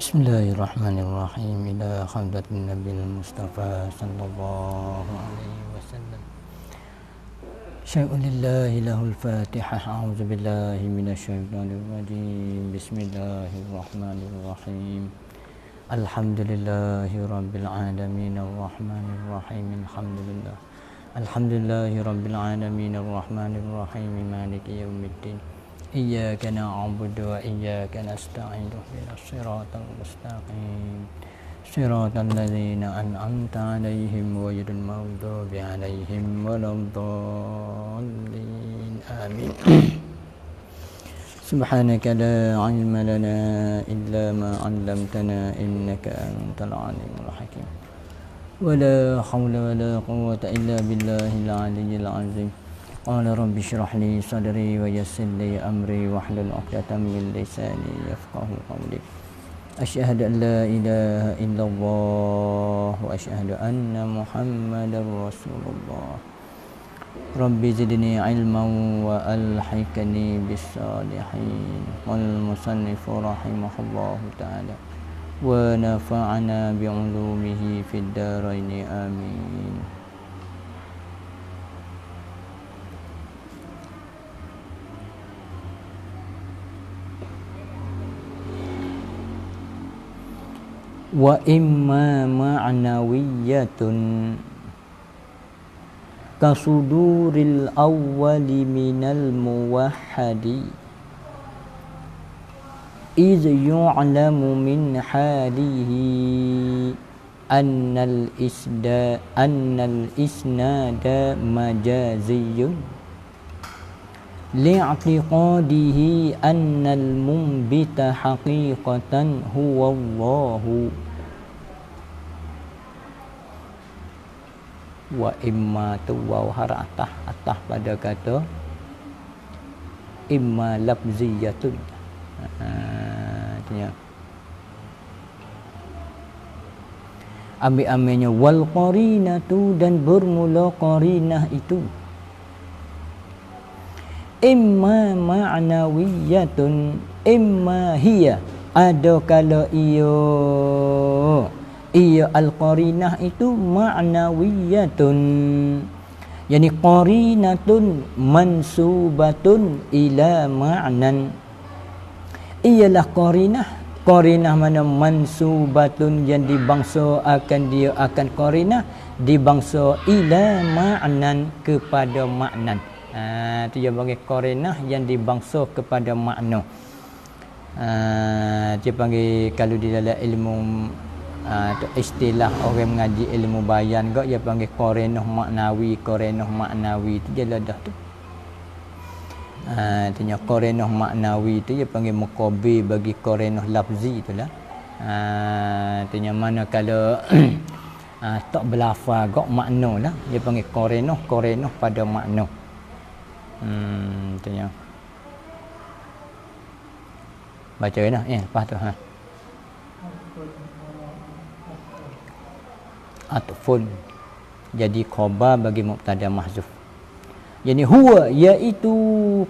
Bismillahirrahmanirrahim. Ila hadratin Nabil Mustafa sallallahu alaihi wasallam. Syai'ulillahi lahul Fatihah. A'udzu billahi minasyaitonir rajim. Bismillahirrahmanirrahim. Alhamdulillahi rabbil alamin arrahmanir rahim. Alhamdulillah. Alhamdulillahi rabbil alamin arrahmanir rahim. Maliki yaumiddin. Iyyaka na'budu wa iyyaka nasta'in ihdinas siratal mustaqim siratal ladzina an'amta 'alaihim ghairil maghdubi 'alaihim waladdallin amin. Subhanaka la 'ilma lana illa ma 'allamtana innaka antal 'alimul hakim. Wala haula wala quwwata illa billahil 'aliyyil 'azim. Qala rabbi shrah li sadri wa yassir li amri wahlul 'uqdatam min lisani yafqahu qawli. Asyhadu an la ilaha illallah wa asyhadu anna Muhammadar Rasulullah. Rabbi zidni ilman wa alhiqni bis salihin. Wal musannifu rahimahullahu ta'ala wa nafa'ana bi 'ulumihi fid dharain amin. Wa imma ma'nawiyatun kasuduril awwali minal muwahhadi iz yu'lamu min halihi annal isnada majaziyun li'tiqadihi annal mumbita haqiqatan huwa Allahu. Wa imma tu waw harf atas pada kata imma lafziyatun. Artinya ambil-ambilnya wal qarinatu dan bermula qarinah itu imma ma'nawiyatun imma hiya ada kala ia al-qarinah itu ma'nawiyatun, yani qarinatun mansubatun ila ma'nan. Ialah qarinah mana mansubatun yang dibangsa akan dia akan qarinah dibangsa ila ma'nan kepada maknan. Itu dia panggil qarinah yang dibangsa kepada makna. Dia panggil kalau di dalam ilmu istilah orang mengaji ilmu bayan gak dia panggil qarinah maknawi itu je dah tu. Artinya qarinah maknawi itu dia panggil muqabil bagi qarinah lafzi itulah. Artinya mana kalau tak berlafaz gak makna lah dia panggil qarinah pada makna. Tanya. Baca dah lepas tu atfun jadi khabar bagi mubtada mahzuf. Yani huwa iaitu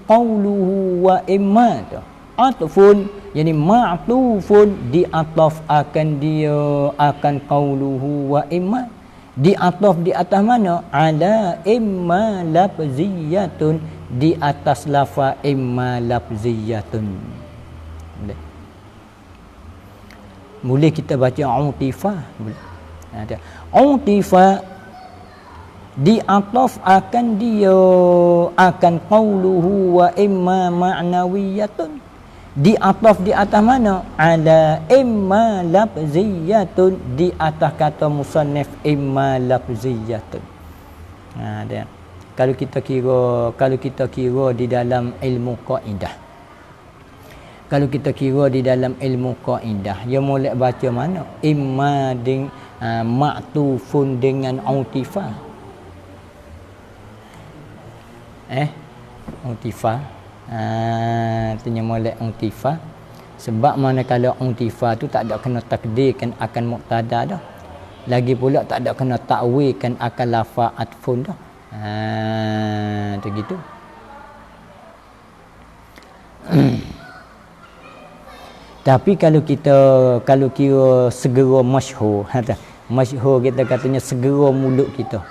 qauluhu wa imma tu. Atfun yani ma'tufun diataf akan dia akan qauluhu wa imma. Diataf di atas mana? Ala imma lafziyatun, di atas lafaz imma lafziyatun. Boleh kita baca utifa, boleh. Ada utifa diataf akan dia akan qauluhu wa imma ma'nawiyatun. Diataf di atas mana? Ala imma lafziyatun, di atas kata musannif imma lafziyatun. Dia. Kalau kita kira di dalam ilmu kaidah. Kalau kita kira di dalam ilmu kaidah, dia molek baca mana? Imma ma'tufun dengan utifa. Utifa. Artinya molek utifa. Sebab mana kalau utifa tu tak ada kena takdirkan akan muqtada dah. Lagi pula tak ada kena takwilkan akan lafaz atfun dah. Tu gitu. Tapi kalau kira segera masyhur, masyhur kita katanya segera mulut kita.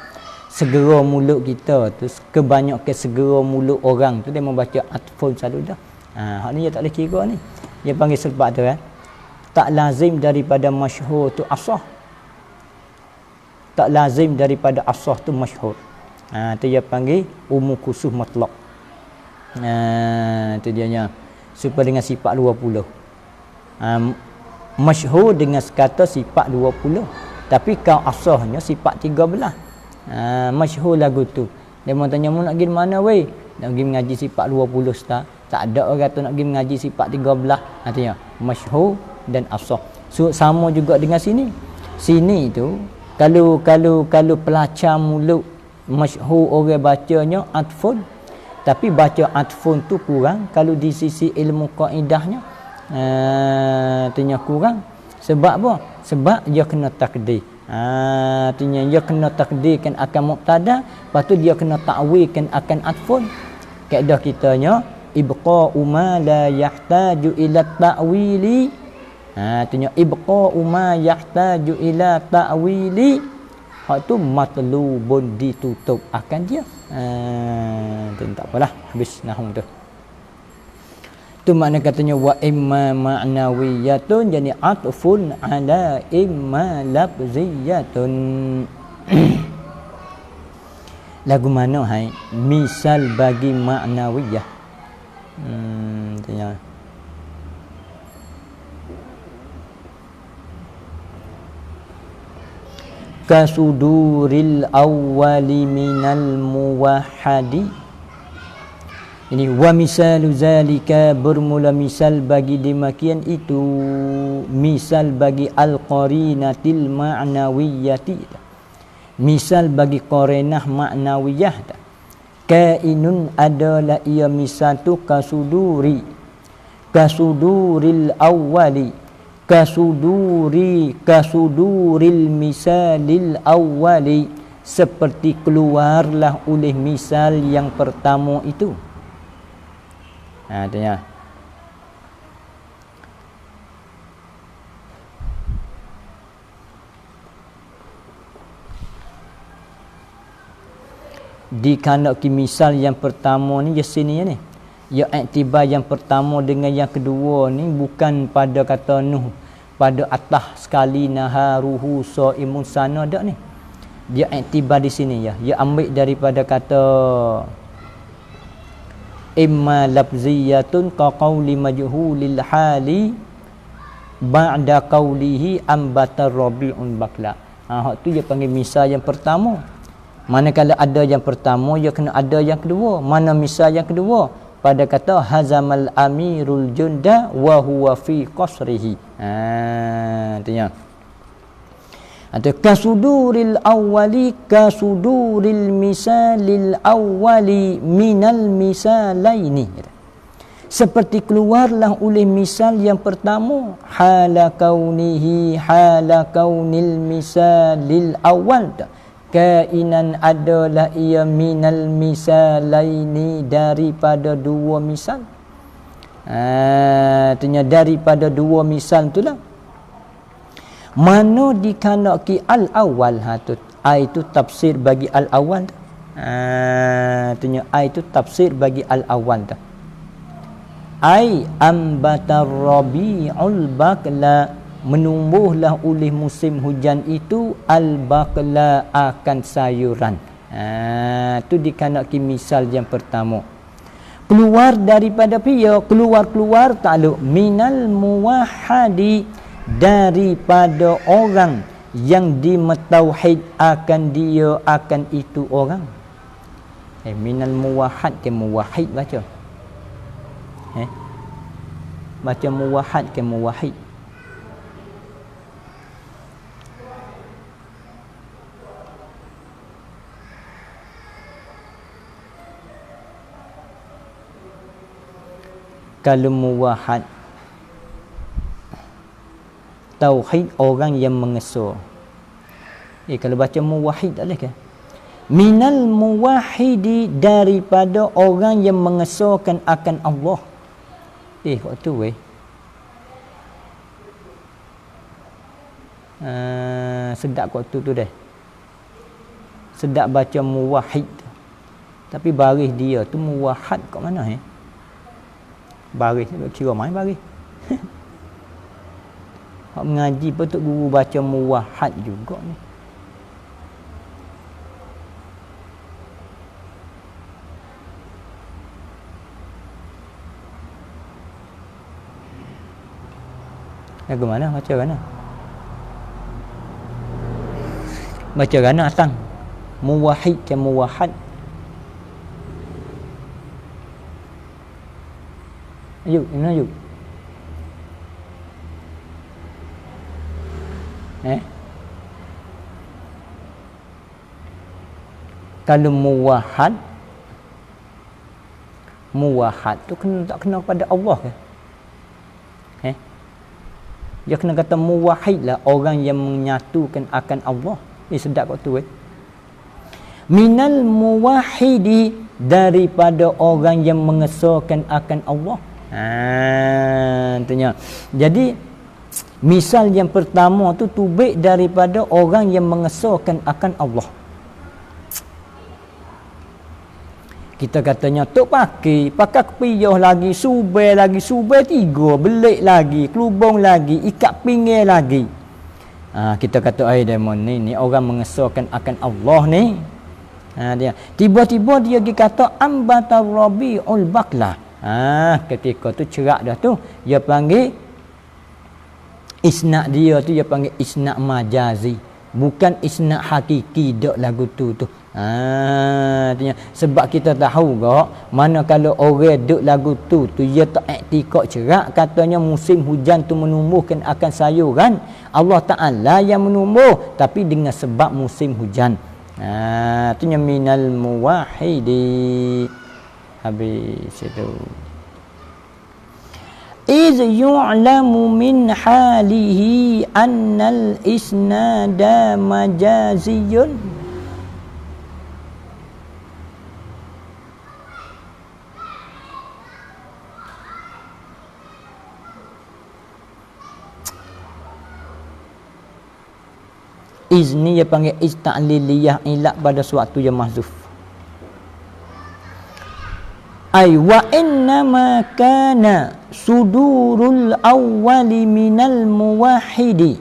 Segera mulut kita tu kebanyakan segera mulut orang tu dia membaca atfun selalu dah. Hak ni dia tak boleh kira ni. Dia panggil sebab tu tak lazim daripada masyhur tu asah. Tak lazim daripada asah tu masyhur. Tu dia panggil umum khusus mutlak. Tu dianya. Supaya dengan sifat 20. Masyhur dengan sekata sifat 20. Tapi kau asahnya sifat 13. Masyhur lagu tu. Dia mau tanya mu nak pergi mana weh? Nak pergi mengaji sifat 20 ustaz. Tak ada orang kata nak pergi mengaji sifat 13. Artinya masyhur dan asah. So, sama juga dengan sini. Sini tu kalau pelacak mulut masyhur orang bacanya atfun. Tapi baca atfun tu kurang kalau di sisi ilmu kaidahnya. Artinya kurang. Sebab apa? Sebab dia kena takdir. Artinya dia kena takdirkan akan mubtada, lepas tu dia kena ta'wilkan akan atfun. Kaedah kitanya ibqa'u ma la yahtaju ila ta'wili. Artinya ibqa'u ma yahtaju ila ta'wili. Hak tu matlubun ditutup akan dia. Tu tak apalah, habis nahwu tu. Tu makna katanya wa imma ma'nawiyatun, jadi atfun ala imma lafziyatun. Lagu mana hai misal bagi ma'nawiyah? Tanya. Kasuduril awwali minal muwahhadi. Ini wa misalu zalika, bermula misal bagi demikian itu, misal bagi al-qarinatil ma'nawiyyati, misal bagi qarinah ma'nawiyah. Kainun adalah ia misal tu kasuduril awwali, kasuduril misalil awwali, seperti keluarlah oleh misal yang pertama itu. Tanya. Dikandaki misal yang pertama ni je sini ni. Ya iktibar yang pertama dengan yang kedua ni bukan pada kata Nuh pada atas sekali naharuhu saimun sana dak ni. Dia iktibar di sini ya. Dia ambil daripada kata imma lafziyatun ka qauli majhulil hali ba'da qaulihi ambata rabi'un bakla. Hak tu dia panggil misal yang pertama. Manakala ada yang pertama, dia kena ada yang kedua. Mana misal yang kedua? Pada kata hazamal amirul junda wa huwa fi qasrihi. Artinya atau kasuduril awwali kasuduril misalil awwali minal misalaini, seperti keluarlah oleh misal yang pertama hala kaunihi hala kaunil misalil awwal, kainan adalah ia minal misalaini, daripada dua misal. Artinya daripada dua misal itulah. Mana dikanaki al-awwal, itu tafsir bagi al-awwal. Artinya itu tafsir bagi al-awwal. Ai ambatar rabi'ul bakla, menumbuhlah oleh musim hujan itu al-bakla akan sayuran. Itu dikanaki misal yang pertama. Keluar daripada pia, keluar takluk minal muwahhadi, daripada orang yang dimetauhid akan dia akan itu orang. Minal muwahhad ke muwahhid baca. Baca muwahhad ke muwahhid. Kalau muwahhad tauhid, orang yang mengesor. Kalau baca muwahhid tak boleh ke? Minal muwahhidi, daripada orang yang mengesorkan akan Allah. Kok tu Sedap kat tu deh. Sedap baca muwahhid. Tapi baris dia tu muwahhad kat mana Baris kira main baris. Hak mengaji patut guru baca muwahhad juga ni. Ke mana baca mana? Baca mana asang? Muwahhid ke muwahhad? Ayuk, ini ayuk. Kalau muwahhad tu tak kena pada Allah ke? Dia kena kata muwahhid lah, orang yang menyatukan akan Allah. Sedap kat tu Minal muwahhidi, daripada orang yang mengesahkan akan Allah. Tanya. Jadi misal yang pertama tu tubik daripada orang yang mengesahkan akan Allah. Kita katanya tok pakai kepiyah lagi, subai tiga, belik lagi, kelubung lagi, ikat pinggir lagi. Kita kata demon ni orang mengesahkan akan Allah ni. Dia tiba-tiba dia kata ambatar rabiul bakla. Ketika tu cerak dah tu, dia panggil isnad dia tu, dia panggil isnad majazi, bukan isnad hakiki dak lagu tu. Sebab kita tahu gak mana kalau orang duk lagu tu dia tak iktikad cerak katanya musim hujan tu menumbuhkan akan sayuran Allah Ta'ala yang menumbuh, tapi dengan sebab musim hujan. Itu minal muwahhidi. Habis itu. Iz yu'lamu min halihi annal isnada majaziyun. Iz ni dia panggil iz ta'liliyah, ilak pada suatu yang mahzuf. Ay wa innama kana sudurul awwali minal muwahhidi.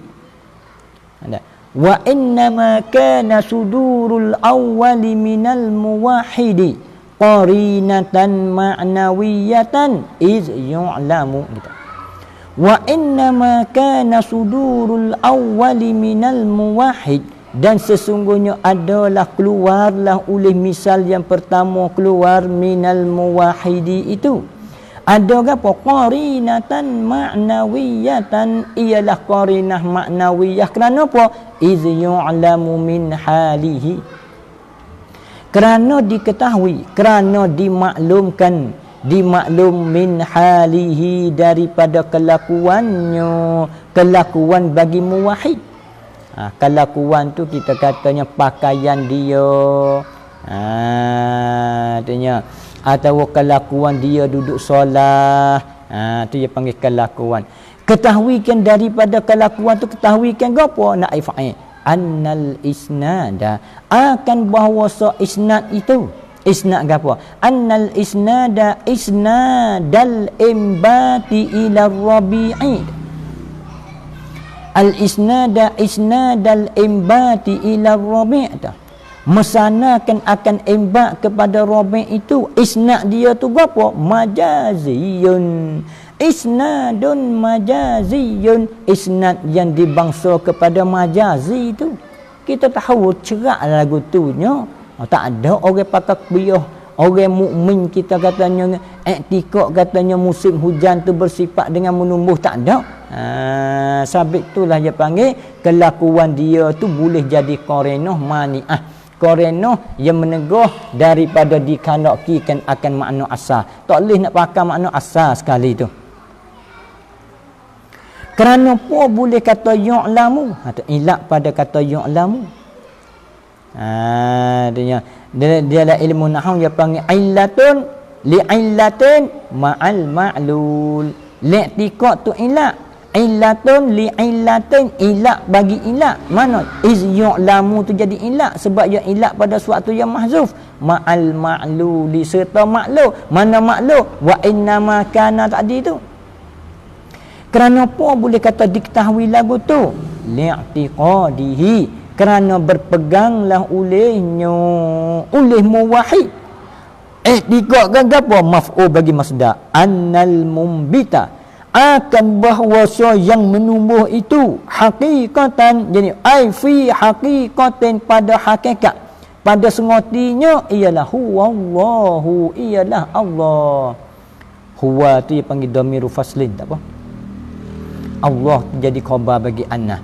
Wa innama kana sudurul awwali minal muwahhidi qarinatan ma'nawiyatan iz yu'lamu gitu. Wa innama kana sudurul awwali minal muwahhid, dan sesungguhnya adalah keluarlah oleh misal yang pertama keluar minal muwahhidi itu ada apa? Qarinatan ma'nawiyatan, ialah qarinah ma'nawiyah. Kerana apa? Iz yu'lamu min halihi, kerana diketahui, kerana dimaklum min halihi, daripada kelakuannya, kelakuan bagi muwahhid. Kelakuan tu kita katanya pakaian dia, artinya atau kelakuan dia duduk solat, tu dia panggil kelakuan. Ketahuikan daripada kelakuan tu, ketahuikan gapo nak ifai annal isnada, akan bahawa isnad itu, isnad gapo? Annal isnada isnadal imbati ila rabi'i. Al isnada isnadal imbati ila rabi', mesanakan akan imbat kepada rabi' itu. Isnad dia tu gapo? Majaziyun. Isnadun majaziyun, isnad yang dibangsa kepada majazi itu. Kita tahu cerak lagu tu nya. Tak ada orang pakai kebiyah, orang mukmin kita katanya iktikad katanya musim hujan tu bersifat dengan menumbuh, tak ada. Sabit itulah dia panggil kelakuan dia tu boleh jadi qarinah mani'ah, qarinah yang menegah daripada dikanakikan akan makna asal. Tak boleh nak pakai makna asal sekali tu. Kerana apa boleh kata yu'lamu? Ilak pada kata yu'lamu. Dia lah ilmu nahwu, dia panggil illatun li illatin ma'al ma'lul. I'tiqad tu illat, Illatun li illatin, ilat bagi ilat. Mana iz yu'lamu tu jadi ilat sebab dia ilat pada suatu yang mahzuf. Ma'al ma'luli serta maklul. Mana maklul? Wa innama kana tadi tu. Kerana apa boleh kata diketahui lagu tu? Li'tiqadihi, kerana berpeganglah olehnya, oleh muwahhid. I'tiqad kan apa? Maf'ul bagi masdar. Annal mumbita, akan bahawasa yang menumbuh itu hakikatan, jadi ai fi hakikatin, pada hakikat, pada sengotinya ialah huwallahu, ialah Allah. Huwa tu dia panggil dhamiru faslin, tak apa. Allah jadi khabar bagi anna.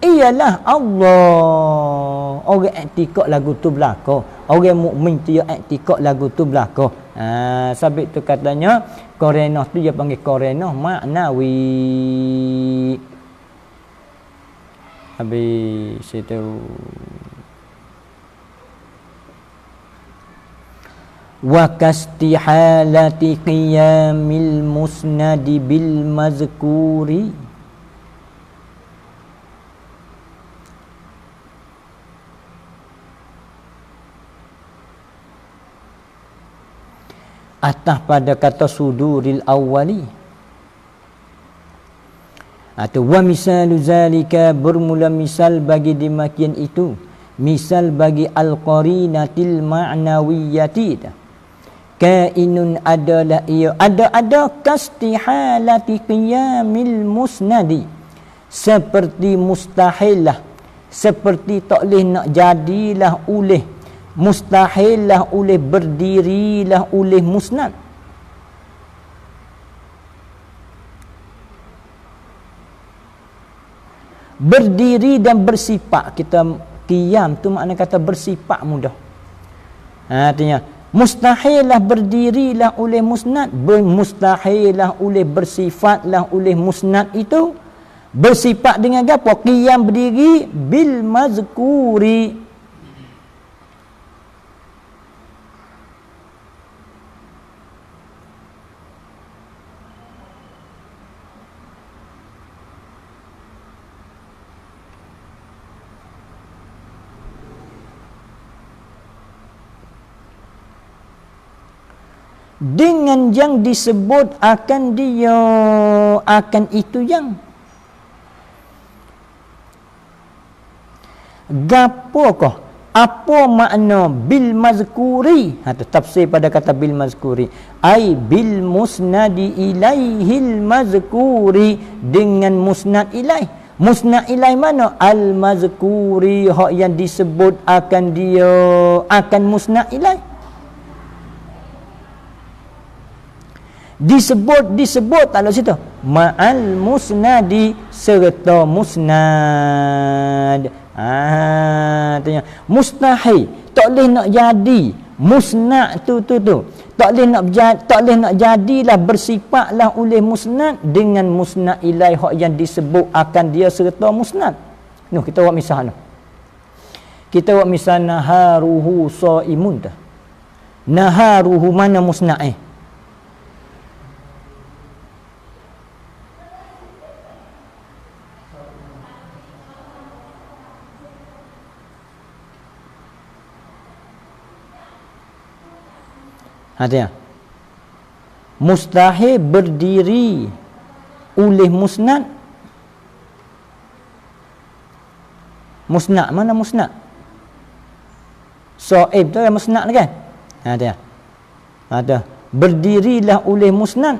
Ialah Allah. Orang i'tikad lagu tu belaka. Orang mukmin tu dia i'tikad lagu tu belaka. Sabit tu katanya qarinah tu dia panggil qarinah maknawi. Habis itu wa kastihalati qiyamil musnadi bil mazkuri. Atas pada kata suduril awwali. Atau wa misalu zalika, bermula misal bagi demikian itu, misal bagi al-qarinatil ma'nawiyati. Kainun adalah ia ada kastihalati qiyamil musnadi, seperti mustahillah, seperti tak boleh nak jadilah oleh, mustahillah oleh, berdirilah oleh musnad. Berdiri dan bersifat, kita qiyam tu makna kata bersifat mudah. Artinya mustahillah berdirilah oleh musnad, mustahillah oleh bersifatlah oleh musnad itu. Bersifat dengan apa? Qiyam, berdiri bil mazkuri, dengan yang disebut akan dia, akan itu yang. Gapokah? Apa makna bil mazkuri? Tafsir pada kata bil mazkuri, ai bil musnadi ilaihil mazkuri, dengan musnad ilaih. Musnad ilaih mana? Al mazkuri, hak yang disebut akan dia, akan musnad ilaih. Disebut kalau situ ma'al musnadi, serta musnad. Tanya mustahil, tak boleh nak jadi musnad tu tak boleh nak jadilah, bersifatlah oleh musnad dengan musnad ilaih hak yang disebut akan dia serta musnad. Kita buat misal kita buat misal naharuhu saimun dah. Naharuhu mana musnad Artinya mustahil berdiri oleh musnad. Musnad mana musnad? Sa'ib tu kan musnad kan? Ada berdirilah oleh musnad.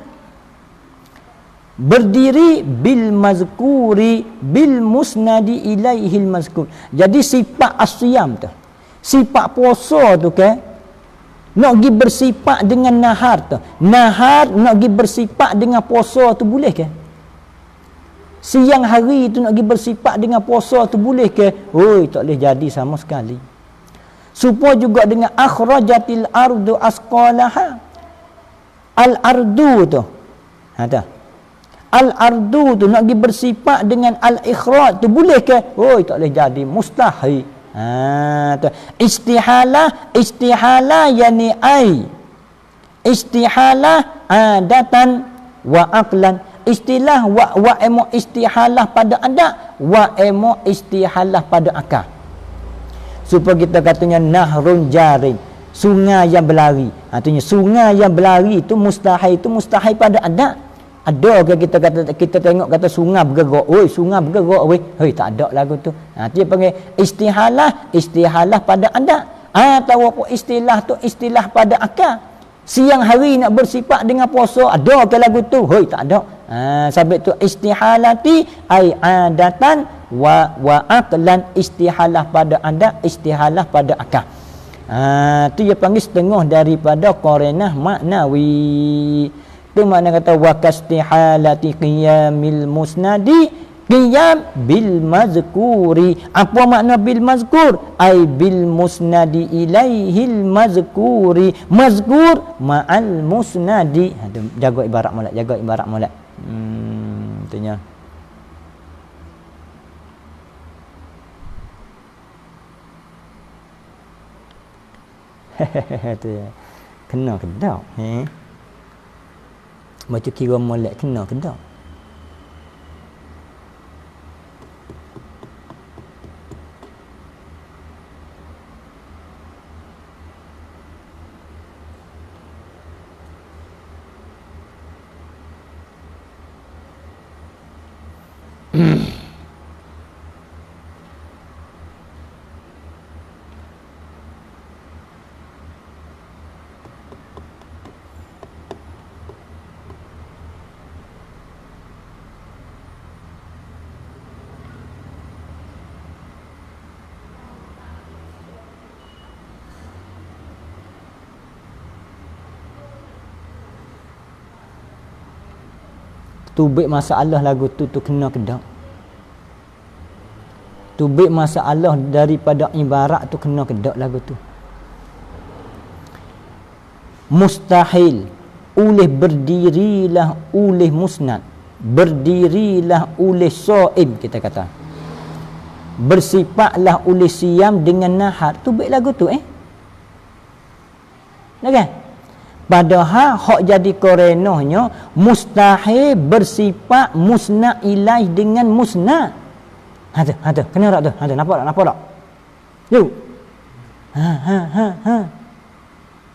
Berdiri bil mazkuri, bil musnadi ilaihil mazkur. Jadi sifat as-siyam tu, sifat puasa tu kan, nak pergi bersifat dengan nahar tu. Nahar nak pergi bersifat dengan puasa tu boleh ke? Siang hari tu nak pergi bersifat dengan puasa tu boleh ke? Tak boleh jadi sama sekali. Supaya juga dengan akhrajatil ardu asqalaha. Al-ardu tu. Al-ardu tu nak pergi bersifat dengan al-ikhraj tu boleh ke? Tak boleh jadi, mustahil. Istihalah yani ai istihalah adatan wa aqlan. istilah wa emo istihalah pada ada, wa emo istihalah pada akal. Supaya kita katanya nahrun jarin, sungai yang berlari. Artinya sungai yang berlari itu mustahil pada ada. Ada ke kita tengok kata sungai bergerak, oi sungai bergerak, oi hei tak ada lagu tu. Dia panggil istihalah pada ada. Atau apa istilah tu istilah pada akal. Siang hari nak bersifat dengan puasa, ada ke lagu tu? Hoi tak ada. Sebab tu istihalati ai adatan wa aqlan, istihalah pada ada, istihalah pada akal. Tu dia panggil setengah daripada qarinah maknawi. Tu makna kata wa kastihalati qiyamil musnadi, qiyam bil mazkuri. Apa makna bil mazkur? Ai bil musnadi ilaihil mazkuri. Mazkur ma'al musnadi. Jaga ibarat molek, tentunya. Tu ya. Kena kedak, macam kira molek kena kedak. Tubik masalah lagu tu kena kedak. Tubik masalah daripada ibarat tu kena kedak lagu tu. Mustahil oleh berdirilah oleh musnad, berdirilah oleh shaib, kita kata bersifatlah oleh siam dengan nahar. Tubik lagu tu nak kan? Padahal hak jadi korenahnya mustahil bersifat musnad ilaih dengan musnad. Ada kena tak tu? Ada nampak tak? Yuk.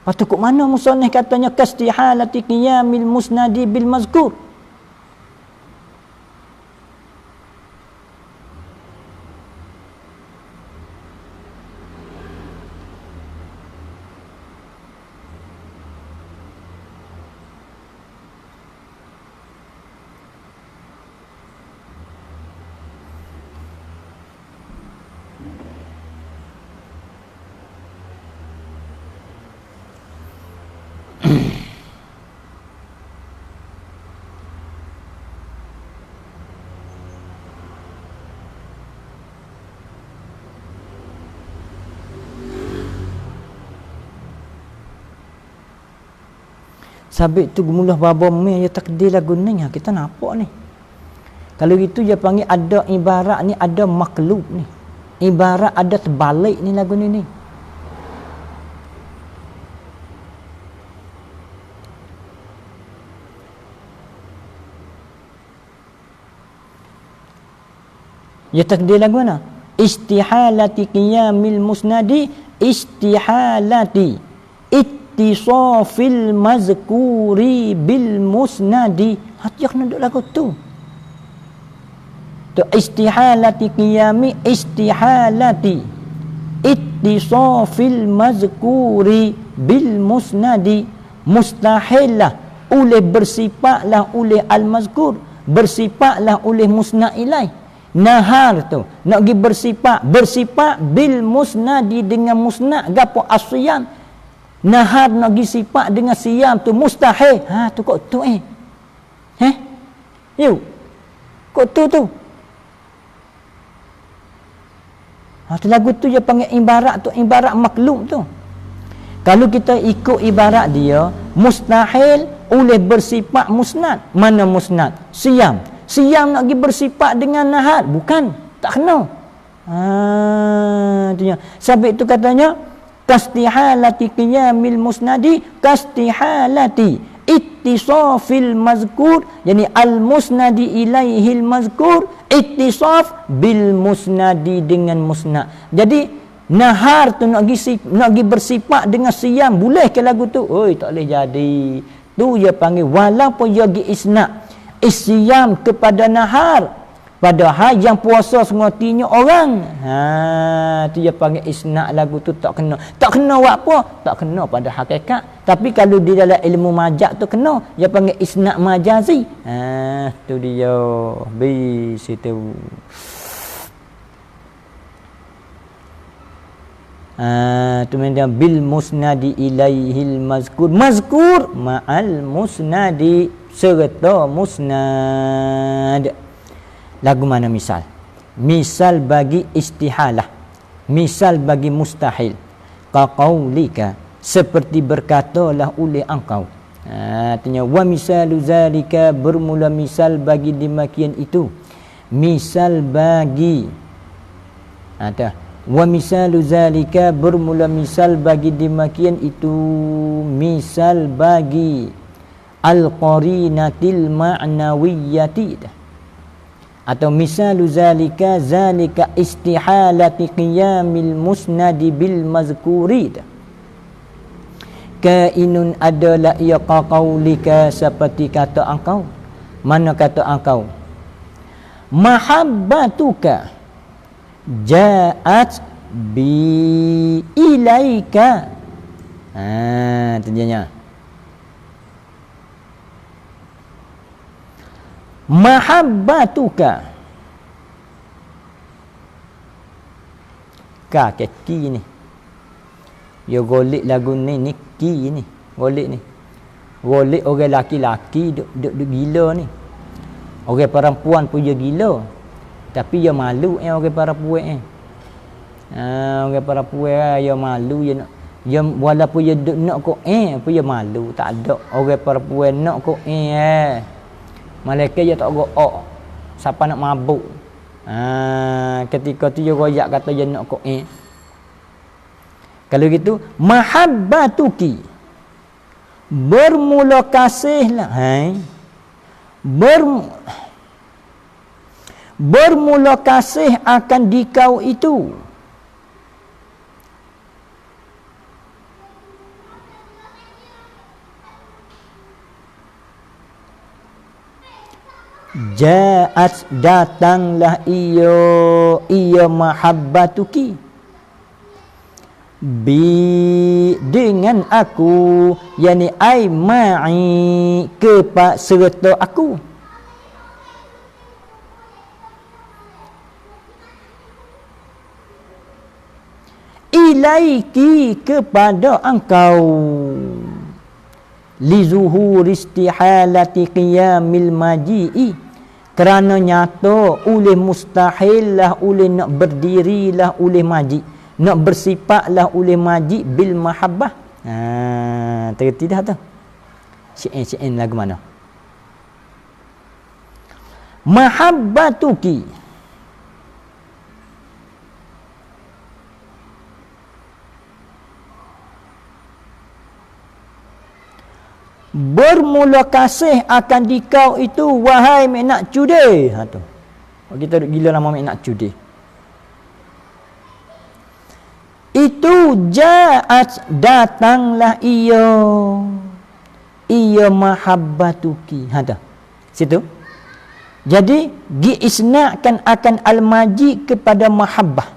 Patut kok mana musannif katanya kastihalati qiyamil musnadi bil mazkur. Sabit tu mula baba me ya takdir lagu ni kita nampak ni. Kalau itu dia panggil ada ibarat ni, ada maklub ni. Ibarat ada terbalik ni lagu ni. Ya takdir lagu mana? Istihalati qiyamil musnadi, istihalati ittisafil mazkuri bil musnadi. Hati kena duk lagu tu. Tu istihalati qiyami, istihalati ittisafil mazkuri bil musnadi. Mustahillah oleh bersifatlah oleh al mazkur, bersifatlah oleh musnad ilaih. Nahar tu nak pergi bersifat bil musnadi dengan musnad gapo asyam. Nahar nak pergi sifat dengan siam tu mustahil. Tu kok tu Yuk. Kok tu tu lagu tu dia panggil ibarat tu, ibarat maklum tu. Kalau kita ikut ibarat dia, mustahil oleh bersifat musnad. Mana musnad? Siam. Siam nak pergi bersifat dengan nahar, bukan, tak kena. Itunya. Sebab itu katanya kastihalati qiyamil musnadi kastihalati ittisafil mazkur, yani al-musnadi ilaihil mazkur, ittisaf bil musnadi dengan musnad. Jadi nahar tu nak pergi bersifat dengan siam, boleh ke lagu tu? Oi, tak boleh jadi. Tu dia panggil walaupun dia gi isnad isyam kepada nahar, padahal yang puasa sengotinya orang. Tu dia panggil isnad lagu tu tak kena. Tak kena buat apa? Tak kena pada hakikat. Tapi kalau di dalam ilmu majaz tu kena. Dia panggil isnad majazi. Tu dia. Bi situ. Tu dia bil musnadi ilaihil mazkur. Mazkur ma'al musnadi serta musnad. Lagu mana misal? Misal bagi istihalah, misal bagi mustahil. Qaqaulika, seperti berkatalah oleh engkau. Artinya wa misalu zalika, bermula misal bagi demikian itu. Misal bagi wa misalu zalika, bermula misal bagi demikian itu. Misal bagi al-qarinatil ma'nawiyyati, atau misalu zalika istihalati qiyamil musnadi bil mazkuri. Kainun adalah ia qaqaulika, seperti kata engkau. Mana kata engkau? Mahabbatuka ja'at bi ilaika. Itu dia. Mahabbatuka, kaki ni yo golek lagu ni ki ni, golek ni golek orang laki-laki duk gila ni. Orang perempuan pun dia gila, tapi dia malu orang perempuan orang perempuan dia malu, dia walaupun dia duk nak ko pun dia malu. Tak ada orang perempuan nak ko malaikat dia tak roak. Siapa nak mabuk? Ketika tu dia royak kata dia nak kok Kalau gitu, mahabbatuki, bermula kasihlah. Bermula kasih akan dikau itu. Ja'at, datanglah ia mahabbatuki, bi, dengan aku, yani ai ma'i, serta aku. Ilaiki, kepada engkau. Li zuhur istihalati qiyamil maji'i, kerana nyata oleh mustahil lah, oleh nak berdirilah oleh majid, nak bersifatlah oleh majid bil mahabbah. Tergerti dah tu? Syi'in lagu mana? Mahabbatuki, bermula kasih akan dikau itu, wahai mek nak cudi. Tu. Kita gila nama mek nak cudi. Itu ja'at, datanglah ia mahabbatuki. Tu. Situ. Jadi diisnadkan akan al-majid kepada mahabbah.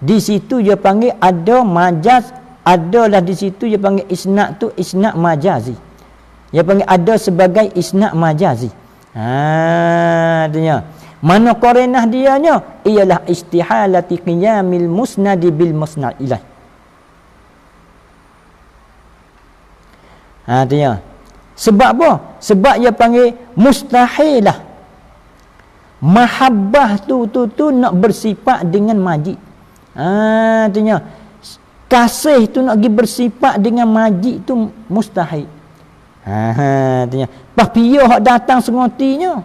Di situ dia panggil ada majaz. Adalah di situ dia panggil isnad tu isnad majazi. Dia panggil ada sebagai isnad majazi. Artinya mana qarinah dianya? Ialah istihalati qiyamil musnadi bil musnad ilaih. Artinya sebab apa? Sebab dia panggil mustahilah. Mahabbah tu nak bersifat dengan majid. Artinya kasih tu nak pergi bersifat dengan majid tu mustahil. Artinya pas piyah hak datang sengotinya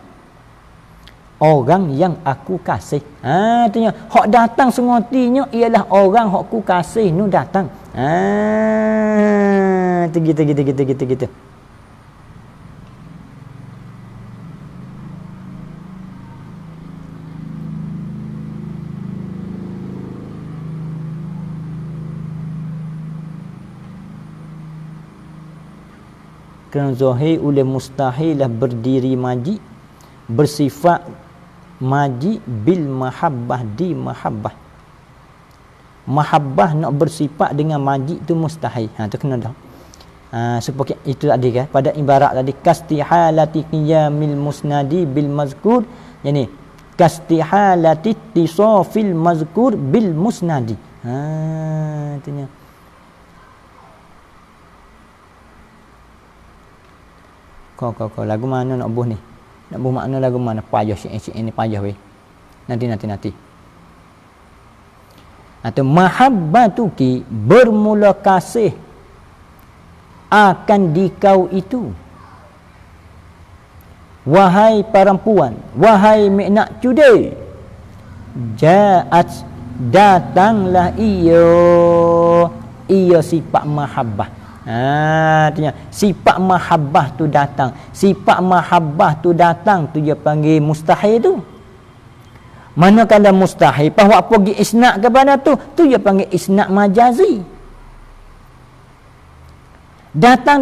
orang yang aku kasih. Artinya hak datang sengotinya ialah orang hak aku kasih nu datang. Gitu. kerana zahir oleh mustahil lah berdiri majid bersifat majid bil mahabbah di mahabbah. Mahabbah nak bersifat dengan majid tu mustahil. Tu kena dah. Seperti itu tadi kan, pada ibarat tadi kastihalati qiyamil musnadi bil mazkur, yani kastihalati tisafil mazkur bil musnadi. Itunya. Kau lagu mana nak buh ni? Nak buh makna lagu mana? Payah syek ini payah weh. Nanti. Atau mahabbatuki bermula kasih akan dikau itu. Wahai perempuan, wahai miknak cude, ja'at datanglah ia sifat mahabbah. Artinya sifat mahabbah tu datang. Sifat mahabbah tu datang tu dia panggil mustahil tu. Manakala mustahil bahawa pergi isnad kepada tu dia panggil isnad majazi. Datang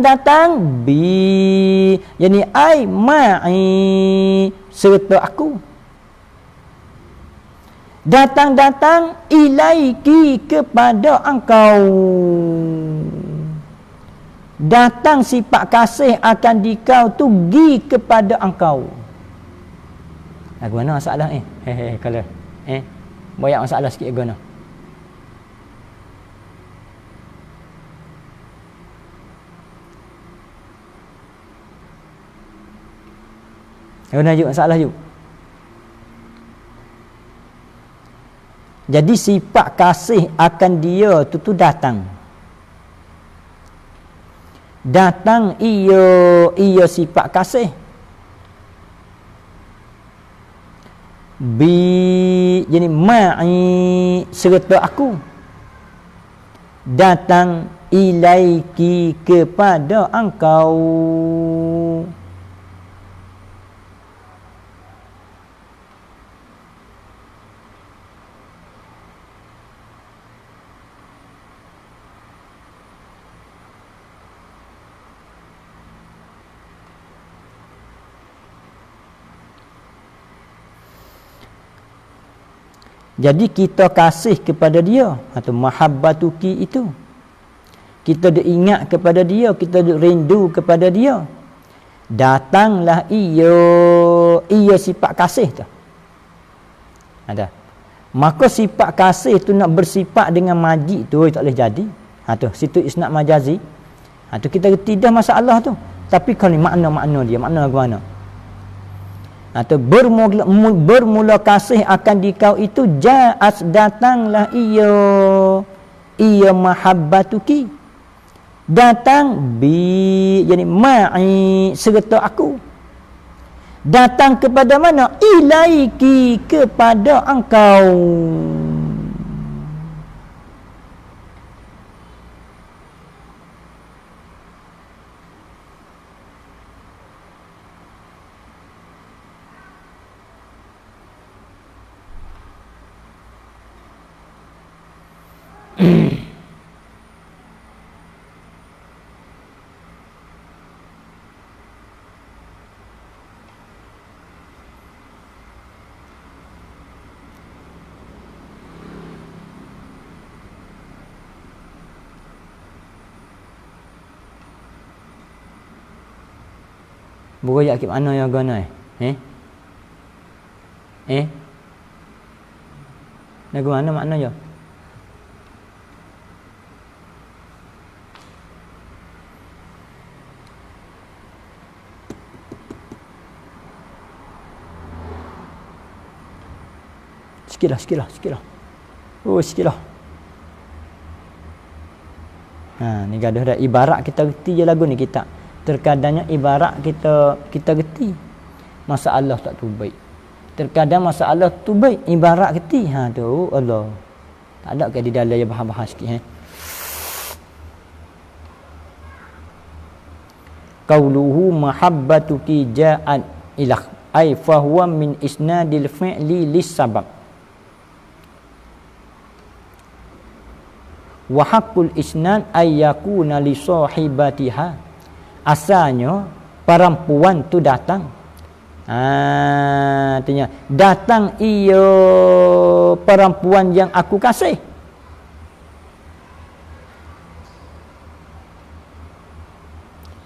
bi, yani ai ma'i serta aku. Datang ilaiki kepada engkau. Datang sifat kasih akan dikau tu gi kepada engkau. Lagu mana masalah ni? Kalau banyak masalah sikit guna. Guna juga masalah juga. Jadi sifat kasih akan dia tu datang. Datang ia sifat kasih. Bi, jadi ma'i serta aku. Datang ilaiki kepada engkau. Jadi kita kasih kepada dia atau mahabbatuki itu. Kita duk ingat kepada dia, kita duk rindu kepada dia. Datanglah ia sifat kasih tu. Ada. Maka sifat kasih tu nak bersifat dengan majid tu tak boleh jadi. Tu situ isnad majazi. Tu kita tidak masalah tu. Tapi kalau makna dia, makna lagu mana? Atau bermula kasih akan dikau itu ja'at datanglah ia mahabbatuki. Datang bi, jadi ma'i serta aku. Datang kepada mana? Ilaiki kepada engkau. Beroyak ke mana yang gana lagu mana makna je? Sikitlah. Sikitlah. Ni gaduh dah. Ibarat kita reti je lagu ni kita. Terkadangnya ibarat kita reti. Masalah tak tu baik. Terkadang masalah tu baik. Ibarat reti. Tu Allah. Tak ada ke di dalam dia bahas-bahas sikit. Qauluhu mahabbatuki ja'at ilah. Ay fahuwa min isnadil fi'li lis sabab. Wa haqqul isnad ay yakuna li sahibatiha. asalnya perempuan tu datang. Artinya datang ia perempuan yang aku kasih.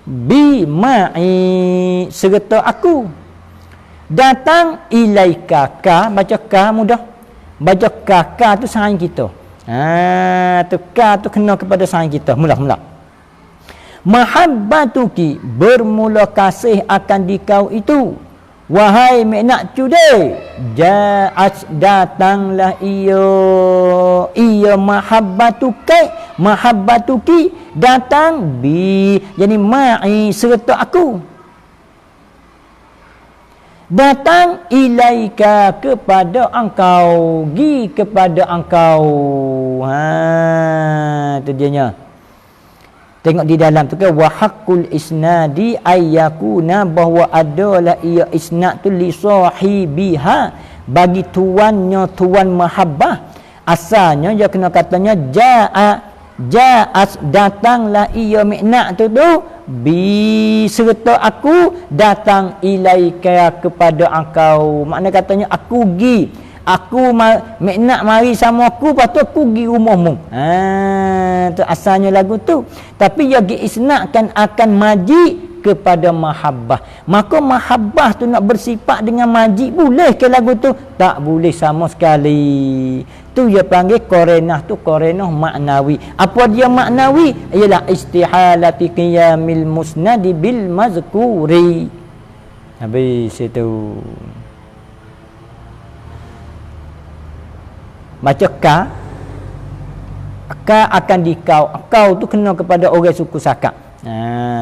Bi ma'i serta aku. Datang ilaika ka, baca ka mudah. Baca ka tu saing kita. Tu ka tu kena kepada saing kita. Mula-mula. Mahabbatuki, bermula kasih akan dikau itu. Wahai miknak cude, ja'at datanglah ia mahabbatuki datang bi, jadi ma'i serta aku. Datang ilaika kepada engkau, gi kepada engkau. Itu dianya. Tengok di dalam tu kan, wa haqqul isnadi ayyakuna, bahawa adalah ia isnad tu li sahibiha, bagi tuannya, tuan mahabbah. Asalnya dia kena katanya ja'at datanglah ia miknak tu bi serta aku, datang ilaika kepada engkau. Makna katanya aku gi, aku miknak mari sama aku, lepas tu aku pergi rumahmu. Tu asalnya lagu tu. Tapi dia isnadkan akan maji kepada mahabbah. Maka mahabbah tu nak bersifat dengan maji, boleh ke lagu tu? Tak boleh sama sekali. Tu dia panggil qarinah tu qarinah maknawi. Apa dia maknawi? Ialah istihalati qiyamil musnadi bil mazkuri. Habis itu. Baca ka akan dikau. Kau tu kena kepada orang suku Sakak.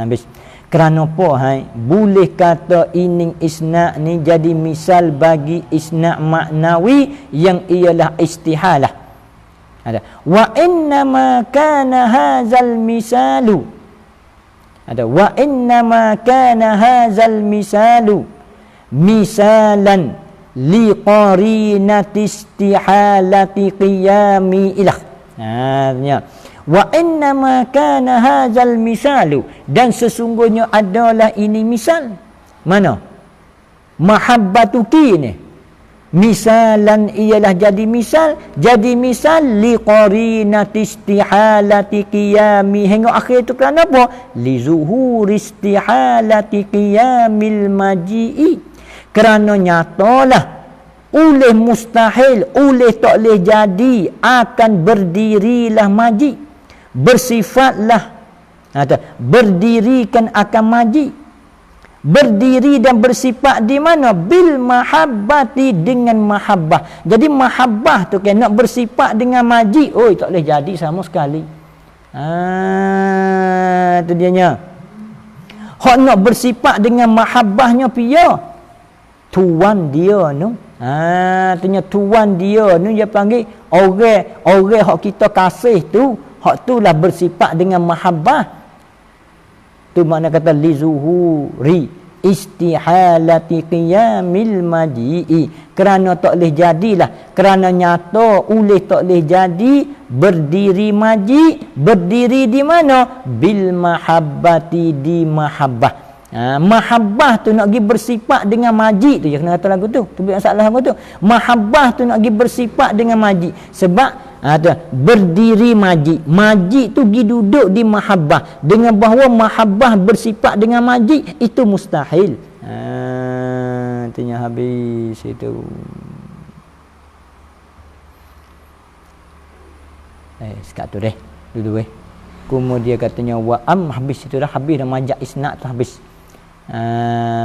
Habis. Kerana apa? Boleh kata ini isna' ni jadi misal bagi isna' maknawi yang ialah istihalah. Ada. Wa innama kana hazal misalu. Ada. Wa innama kana hazal misalu misalan liqarinati istihalati qiyami ilah. Artinya wa innama kana hadzal misalu, dan sesungguhnya adalah ini misal. Mana? Mahabbatuki ni. Misalan ialah jadi misal liqarinati istihalati qiyami, hingga akhir tu kerana apa? Li zuhuri istihalati qiyamil maji'i, kerana nyatalah oleh mustahil, oleh tak boleh jadi, akan berdirilah maji, bersifatlah berdirikan akan maji, berdiri dan bersifat di mana? Bil mahabbati, dengan mahabbah. Jadi mahabbah tu kan nak bersifat dengan maji, tak boleh jadi sama sekali. Tu dianya. Hak nak bersifat dengan mahabbahnya pia tuan dia tu. Artinya tuan dia ni dia panggil orang hak kita kasih tu, hak tu lah bersifat dengan mahabbah. Tu makna kata li zuhuri istihalati qiyamil maji'i, kerana tak boleh jadilah, kerana nyata oleh tak boleh jadi berdiri maji, berdiri di mana? Bil mahabbati, di mahabbah. Mahabbah tu nak pergi bersifat dengan maji tu, je kena kata lagu tu. Tu masalah lagu tu. Mahabbah tu nak pergi bersifat dengan maji. Sebab berdiri maji. Maji tu pergi duduk di mahabbah. Dengan bahawa mahabbah bersifat dengan maji, itu mustahil. Artinya habis itu. Sekat tu deh. Duduk kemudian katanya wa'am, habis itu dah, habis dah majaz isnad tu habis.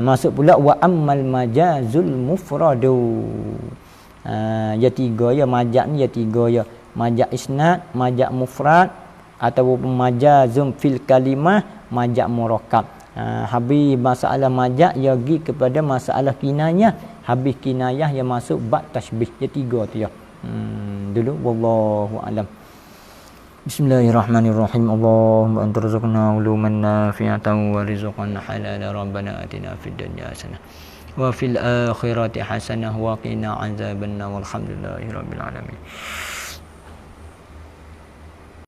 Masuk pula wa ammal majazul mufradu. Ya tiga ya majaz ni, ya tiga ya. Majaz isnad, majaz mufrad, ataupun majazum fil kalimah, majaz murakkab. Habis masalah majaz ya pergi kepada masalah kinayah. Habis kinayah yang masuk bab tashbih. Ya tiga tu ya. Dulu wallahu alam. Bismillahirrahmanirrahim. Allahumma anta rizqna uluman nafi'atan wa rizqan halalan. Rabbana atina fid dunya hasanah wa fil akhirati hasanah wa qina azabannar. Walhamdulillahirabbil alamin.